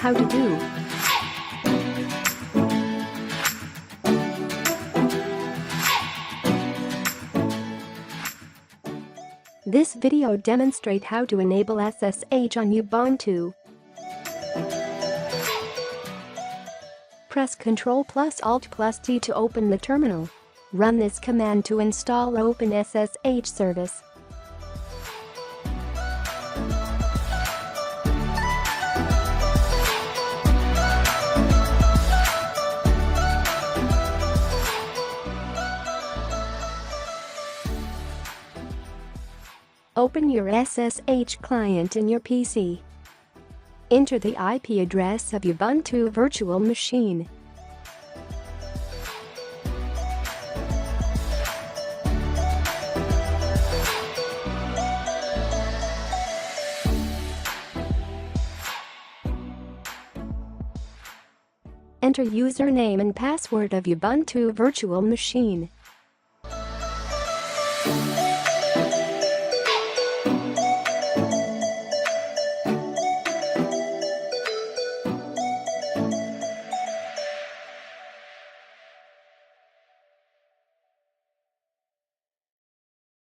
how to do. This video demonstrate how to enable SSH on Ubuntu. Press Ctrl+Alt+T to open the terminal. Run this command to install openssh service. Open your SSH client in your PC. Enter the IP address of Ubuntu virtual machine. Enter username and password of Ubuntu virtual machine.